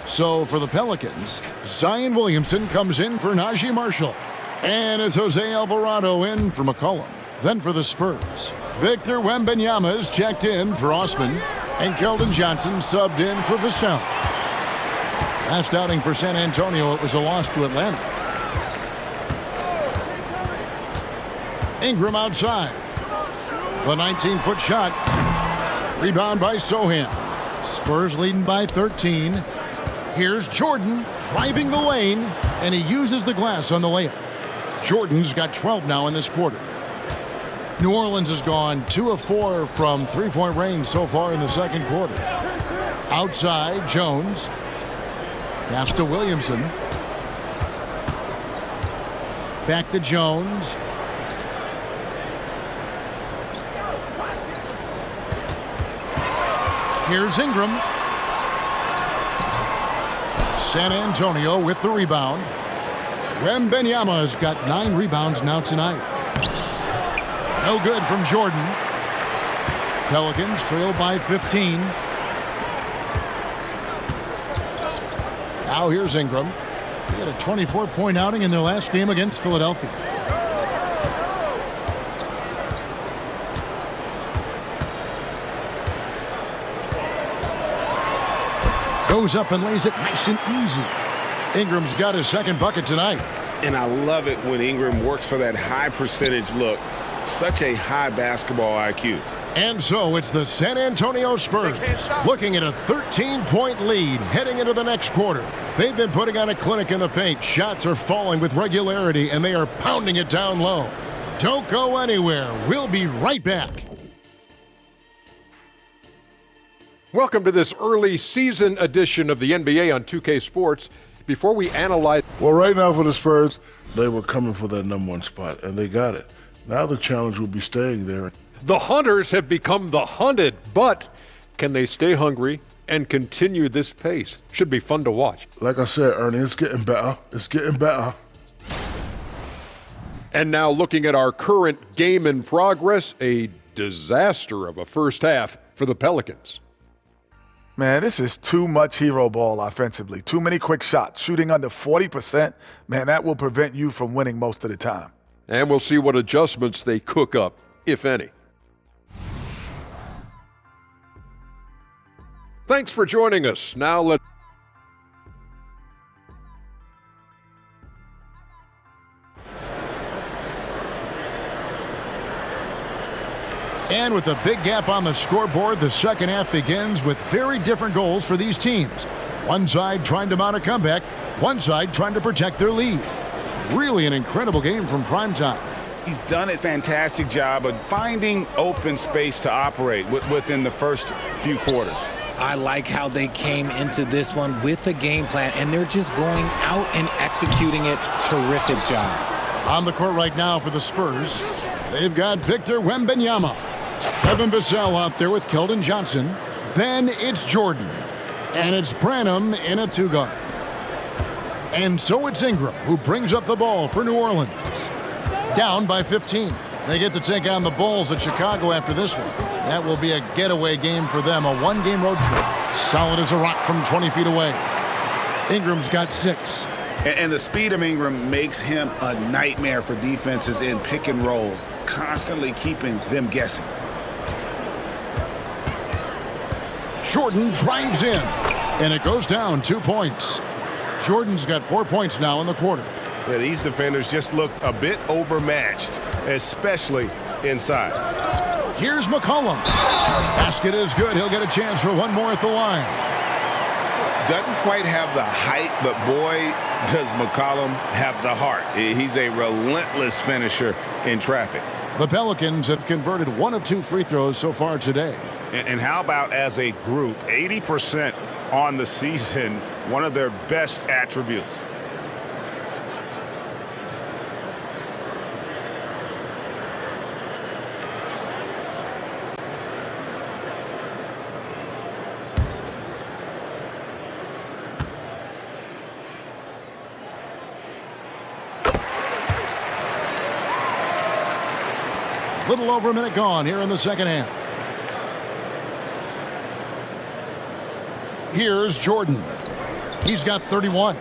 So for the Pelicans, Zion Williamson comes in for Najee Marshall. And it's Jose Alvarado in for McCollum. Then for the Spurs, Victor Wembanyama is checked in for Osman. And Keldon Johnson subbed in for Vassell. Last outing for San Antonio, it was a loss to Atlanta. Ingram outside. The 19-foot shot. Rebound by Sohan. Spurs leading by 13. Here's Jordan driving the lane, and he uses the glass on the layup. Jordan's got 12 now in this quarter. New Orleans has gone 2 of 4 from three-point range so far in the second quarter. Outside, Jones. Pass to Williamson. Back to Jones. Here's Ingram. San Antonio with the rebound. Wembanyama has got 9 rebounds now tonight. No good from Jordan. Pelicans trail by 15. Now here's Ingram. He had a 24-point outing in their last game against Philadelphia. Goes up and lays it nice and easy. Ingram's got his second bucket tonight. And I love it when Ingram works for that high percentage look. Such a high basketball IQ. And so it's the San Antonio Spurs looking at a 13-point lead heading into the next quarter. They've been putting on a clinic in the paint. Shots are falling with regularity, and they are pounding it down low. Don't go anywhere. We'll be right back. Welcome to this early season edition of the NBA on 2K Sports. Before we analyze... Well, right now for the Spurs, they were coming for that #1 spot, and they got it. Now the challenge will be staying there. The Hunters have become the hunted, but can they stay hungry and continue this pace? Should be fun to watch. Like I said, Ernie, it's getting better. It's getting better. And now looking at our current game in progress, a disaster of a first half for the Pelicans. Man, this is too much hero ball offensively. Too many quick shots. Shooting under 40%, man, that will prevent you from winning most of the time. And we'll see what adjustments they cook up, if any. Thanks for joining us. Now let's... And with a big gap on the scoreboard, the second half begins with very different goals for these teams. One side trying to mount a comeback, one side trying to protect their lead. Really an incredible game from primetime. He's done a fantastic job of finding open space to operate within the first few quarters. I like how they came into this one with a game plan, and they're just going out and executing it. Terrific job. On the court right now for the Spurs, they've got Victor Wembanyama. Evan Vassell out there with Keldon Johnson. Then it's Jordan. And it's Branham in a 2-guard. And so it's Ingram who brings up the ball for New Orleans. Down by 15. They get to take on the Bulls at Chicago after this one. That will be a getaway game for them, a one-game road trip. Solid as a rock from 20 feet away. Ingram's got 6. And the speed of Ingram makes him a nightmare for defenses in pick and rolls, constantly keeping them guessing. Jordan drives in, and it goes down 2 points. Jordan's got 4 points now in the quarter. Yeah, these defenders just looked a bit overmatched, especially inside. Here's McCollum. Basket is good. He'll get a chance for one more at the line. Doesn't quite have the height, but boy, does McCollum have the heart. He's a relentless finisher in traffic. The Pelicans have converted 1 of 2 free throws so far today. And how about as a group, 80% on the season, one of their best attributes. Little over a minute gone here in the second half. Here's Jordan. He's got 31.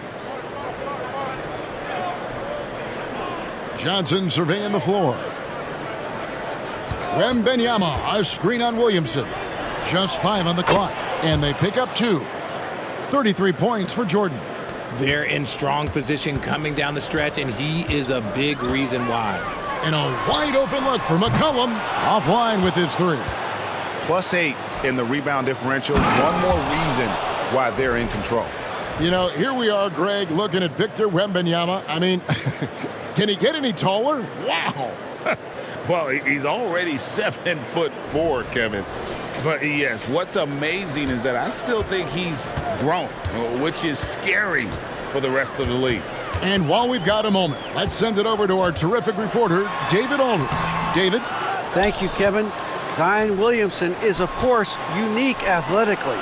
Johnson surveying the floor. Wembanyama, a screen on Williamson. Just 5 on the clock, and they pick up 2. 33 points for Jordan. They're in strong position coming down the stretch, and he is a big reason why. And a wide open look for McCollum. Offline with his 3. +8 in the rebound differential. One more reason why they're in control. You know, here we are, Greg, looking at Victor Wembanyama. I mean, can he get any taller? Wow. Well, he's already 7'4", Kevin. But yes, what's amazing is that I still think he's grown, which is scary for the rest of the league. And while we've got a moment, let's send it over to our terrific reporter, David Aldridge. David? Thank you, Kevin. Zion Williamson is, of course, unique athletically.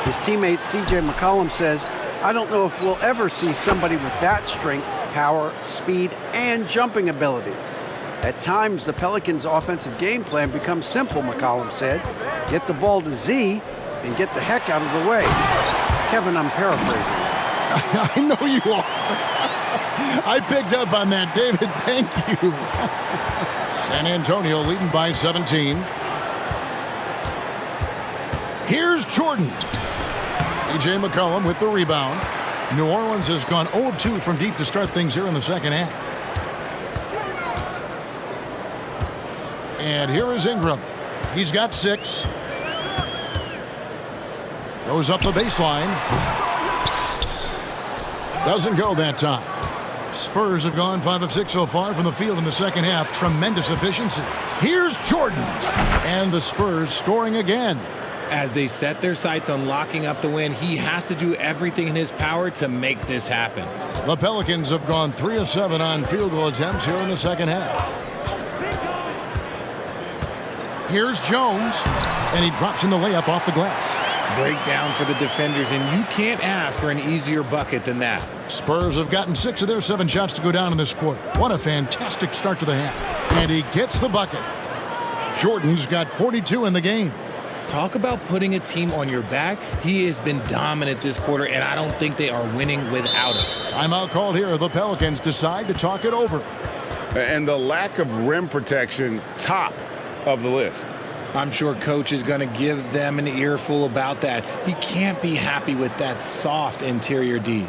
His teammate C.J. McCollum says, I don't know if we'll ever see somebody with that strength, power, speed, and jumping ability. At times, the Pelicans' offensive game plan becomes simple, McCollum said. Get the ball to Z and get the heck out of the way. Kevin, I'm paraphrasing. I know you are. I picked up on that, David. Thank you. San Antonio leading by 17. Here's Jordan. C.J. McCollum with the rebound. New Orleans has gone 0 of 2 from deep to start things here in the second half. And here is Ingram. He's got 6. Goes up the baseline. Doesn't go that time. Spurs have gone 5 of 6 so far from the field in the second half. Tremendous efficiency. Here's Jordan. And the Spurs scoring again. As they set their sights on locking up the win, he has to do everything in his power to make this happen. The Pelicans have gone 3 of 7 on field goal attempts here in the second half. Here's Jones, and he drops in the layup off the glass. Breakdown for the defenders, and you can't ask for an easier bucket than that. Spurs have gotten 6 of their 7 shots to go down in this quarter. What a fantastic start to the half. And he gets the bucket. Jordan's got 42 in the game. Talk about putting a team on your back. He has been dominant this quarter, and I don't think they are winning without him. Timeout called here. The Pelicans decide to talk it over. And the lack of rim protection, top of the list. I'm sure coach is going to give them an earful about that. He can't be happy with that soft interior D.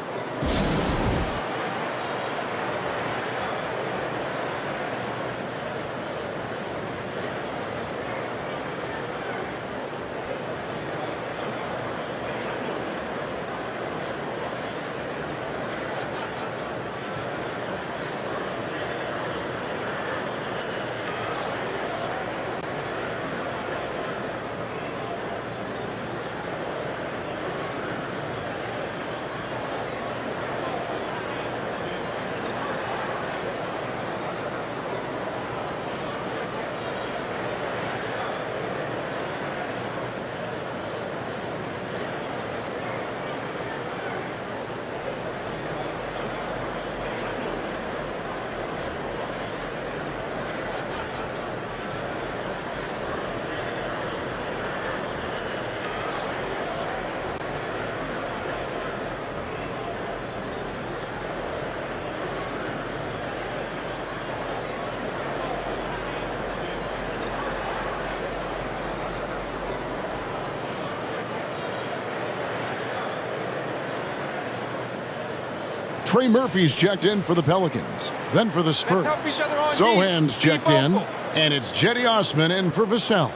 Trey Murphy's checked in for the Pelicans. Then for the Spurs, help each other on Sohan's D. checked Be in, vocal. and it's Jetty Osman in for Vassell.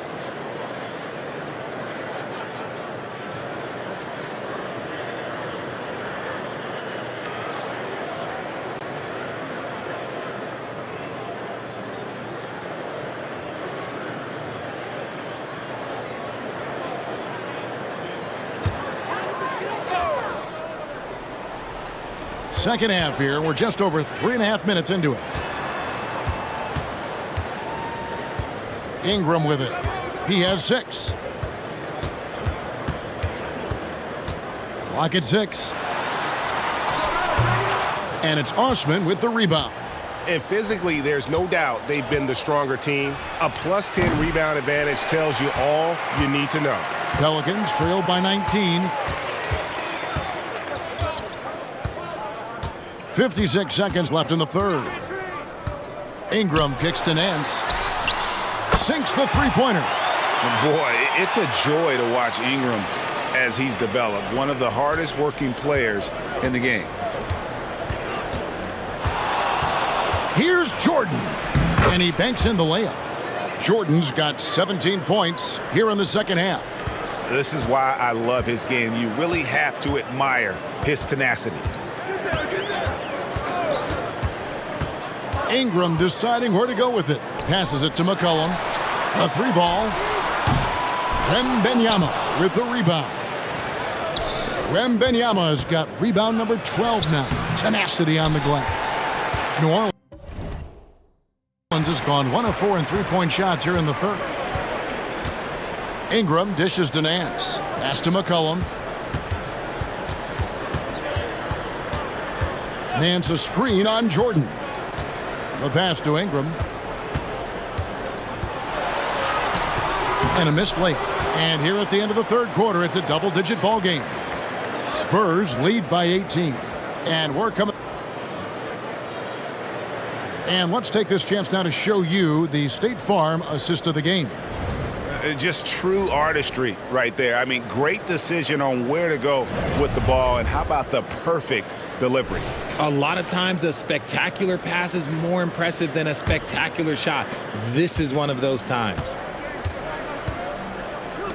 Second half here. We're just over 3.5 minutes into it. Ingram with it. He has 6. Clock at 6. And it's Osman with the rebound. And physically, there's no doubt they've been the stronger team. A plus 10 rebound advantage tells you all you need to know. Pelicans trailed by 19. 56 seconds left in the third. Ingram kicks to Nance. Sinks the three-pointer. Boy, it's a joy to watch Ingram as he's developed. One of the hardest working players in the game. Here's Jordan. And he banks in the layup. Jordan's got 17 points here in the second half. This is why I love his game. You really have to admire his tenacity. Ingram deciding where to go with it. Passes it to McCollum. A 3-ball. Wembanyama with the rebound. Wembanyama's got rebound number 12 now. Tenacity on the glass. New Orleans has gone 1 of 4 in three-point shots here in the third. Ingram dishes to Nance. Pass to McCollum. Nance a screen on Jordan. The pass to Ingram. And a missed layup. And here at the end of the third quarter, it's a double-digit ball game. Spurs lead by 18. And we're coming. And let's take this chance now to show you the State Farm assist of the game. Just true artistry right there. I mean, great decision on where to go with the ball. And how about the perfect delivery? A lot of times a spectacular pass is more impressive than a spectacular shot. This is one of those times.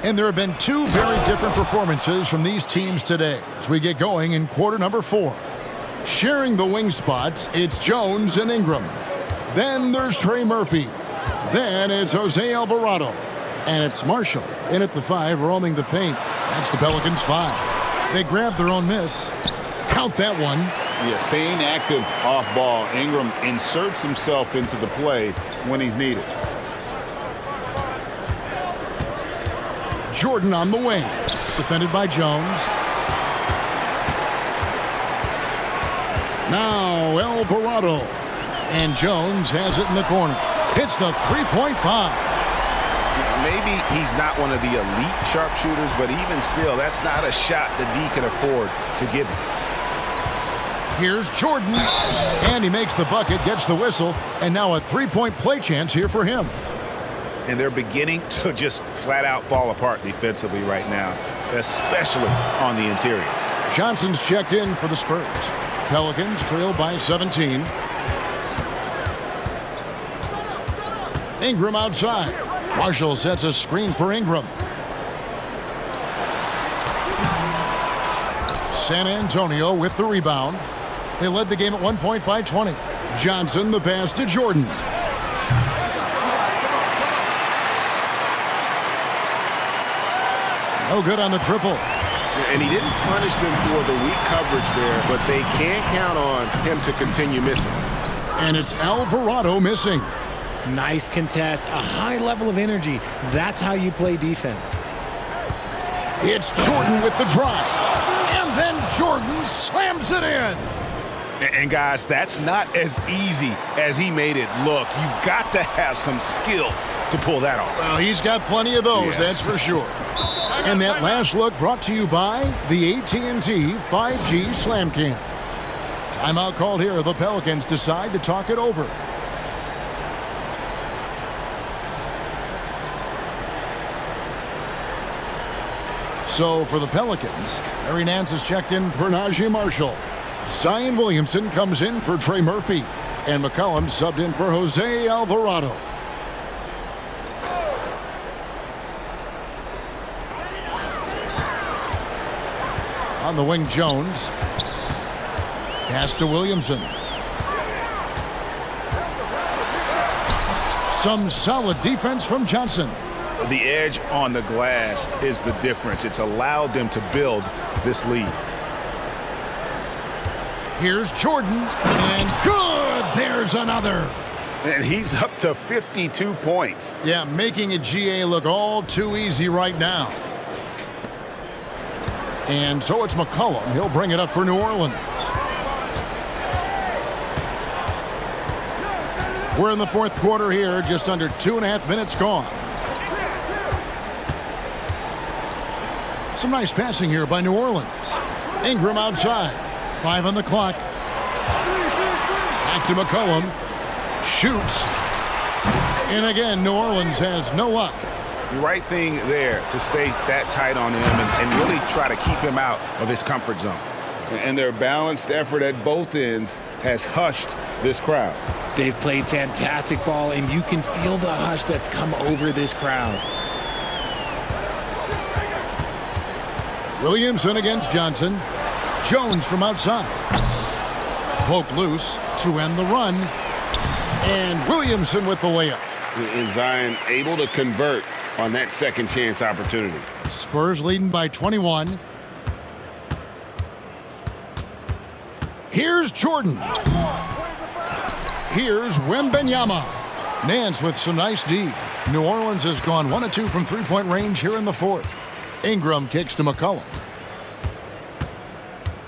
And there have been 2 very different performances from these teams today as we get going in quarter number 4. Sharing the wing spots, it's Jones and Ingram. Then there's Trey Murphy. Then it's Jose Alvarado. And it's Marshall in at the 5, roaming the paint. That's the Pelicans' 5. They grab their own miss. Count that one. Yeah, staying active off ball. Ingram inserts himself into the play when he's needed. Jordan on the wing. Defended by Jones. Now Alvarado. And Jones has it in the corner. Hits the three-point bomb. Maybe he's not one of the elite sharpshooters, but even still, that's not a shot that D can afford to give him. Here's Jordan, and he makes the bucket, gets the whistle, and now a three-point play chance here for him. And they're beginning to just flat-out fall apart defensively right now, especially on the interior. Johnson's checked in for the Spurs. Pelicans trail by 17. Ingram outside. Marshall sets a screen for Ingram. San Antonio with the rebound. They led the game at 1 point by 20. Johnson the pass to Jordan. No good on the triple. And he didn't punish them for the weak coverage there, but they can't count on him to continue missing. And it's Alvarado missing. Nice contest, a high level of energy. That's how you play defense. It's Jordan with the drive. And then Jordan slams it in. And guys, that's not as easy as he made it look. You've got to have some skills to pull that off. Well, he's got plenty of those, that's for sure. And that last look brought to you by the AT&T 5G Slam Cam. Timeout called here. The Pelicans decide to talk it over. So for the Pelicans, Larry Nance has checked in for Najee Marshall. Zion Williamson comes in for Trey Murphy, and McCollum subbed in for Jose Alvarado. On the wing, Jones. Pass to Williamson. Some solid defense from Johnson. The edge on the glass is the difference. It's allowed them to build this lead. Here's Jordan, and good! There's another. And he's up to 52 points. Yeah, making a GA look all too easy right now. And so it's McCollum. He'll bring it up for New Orleans. We're in the fourth quarter here, just under 2.5 minutes gone. Some nice passing here by New Orleans. Ingram outside. 5 on the clock. Back to McCollum. Shoots. And again, New Orleans has no luck. The right thing there to stay that tight on him and really try to keep him out of his comfort zone. And their balanced effort at both ends has hushed this crowd. They've played fantastic ball, and you can feel the hush that's come over this crowd. Williamson against Johnson. Jones from outside. Poked loose to end the run. And Williamson with the layup. And Zion able to convert on that second chance opportunity. Spurs leading by 21. Here's Jordan. Here's Wembanyama. Nance with some nice D. New Orleans has gone 1 of 2 from three-point range here in the fourth. Ingram kicks to McCollum.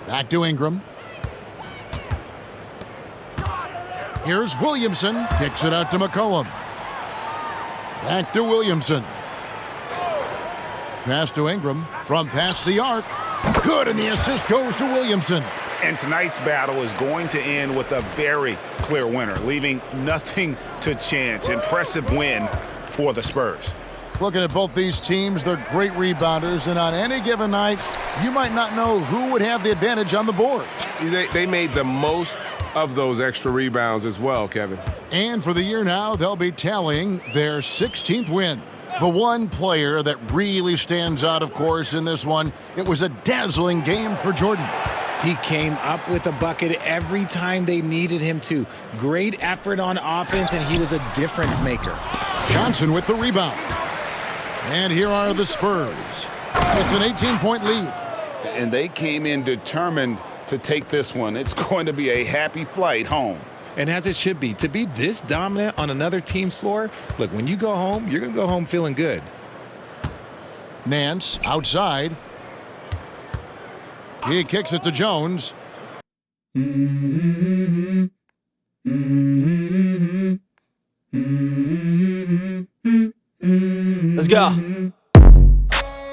Back to Ingram. Here's Williamson. Kicks it out to McCollum. Back to Williamson. Pass to Ingram. From past the arc. Good, and the assist goes to Williamson. And tonight's battle is going to end with a very clear winner, leaving nothing to chance. Impressive win for the Spurs. Looking at both these teams, they're great rebounders, and on any given night, you might not know who would have the advantage on the board. They made the most of those extra rebounds as well, Kevin. And for the year now, they'll be tallying their 16th win. The one player that really stands out, of course, in this one, it was a dazzling game for Jordan. He came up with a bucket every time they needed him to. Great effort on offense, and he was a difference maker. Johnson with the rebound. And here are the Spurs. It's an 18-point lead. And they came in determined to take this one. It's going to be a happy flight home. And as it should be, to be this dominant on another team's floor, look, when you go home, you're going to go home feeling good. Nance outside. He kicks it to Jones. Let's go.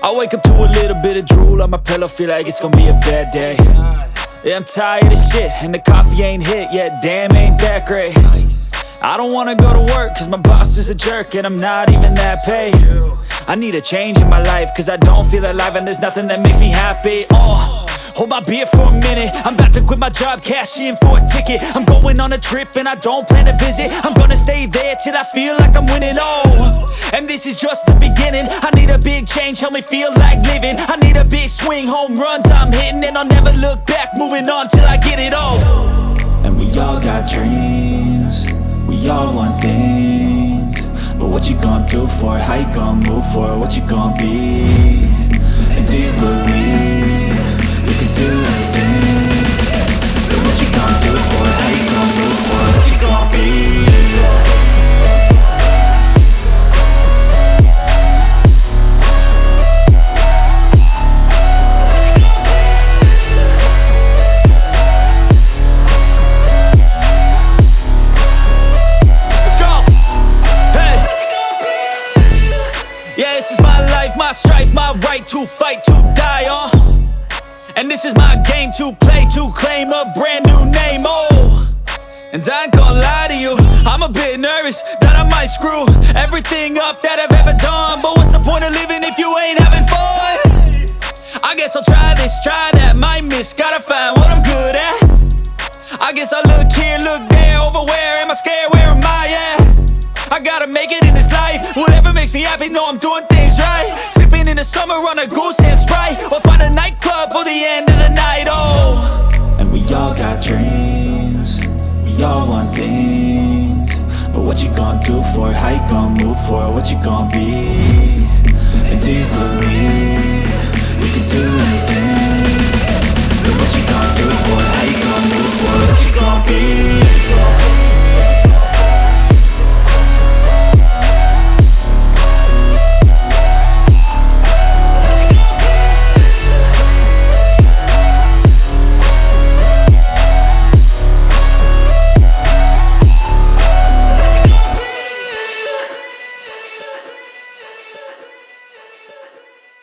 I wake up to a little bit of drool on my pillow, feel like it's gonna be a bad day. Yeah, I'm tired of shit, and the coffee ain't hit yet, damn, ain't that great. I don't wanna go to work, cause my boss is a jerk, and I'm not even that paid. I need a change in my life, cause I don't feel alive, and there's nothing that makes me happy. Hold my beer for a minute. I'm about to quit my job, cash in for a ticket. I'm going on a trip and I don't plan to visit. I'm gonna stay there till I feel like I'm winning. And this is just the beginning. I need a big change, help me feel like living. I need a big swing, home runs I'm hitting, and I'll never look back, moving on till I get it all. And we all got dreams, we all want things, but what you gonna do for it? How you gonna move for it? What you gonna be? And do you believe you can do anything? But what you gonna do for it? How you gonna move for it? What you gonna be? Let's go! Hey! Yeah, this is my life, my strife, my right to fight, to die on. And this is my game to play, to claim a brand new name, And I ain't gonna lie to you, I'm a bit nervous that I might screw everything up that I've ever done. But what's the point of living if you ain't having fun? I guess I'll try this, try that, might miss, gotta find what I'm good at. I guess I look here, look there, over where am I scared, where am I at? I gotta make it in this life, whatever makes me happy, know I'm doing things right. Sipping in the summer on a goose and Sprite, or find a nightclub for the end of the night, oh. And we all got dreams, we all want things, but what you gonna do for it, how you gonna move for it, what you gonna be? And do you believe you can do anything? But what you gonna do for it, how you gonna move for it, what you gonna be?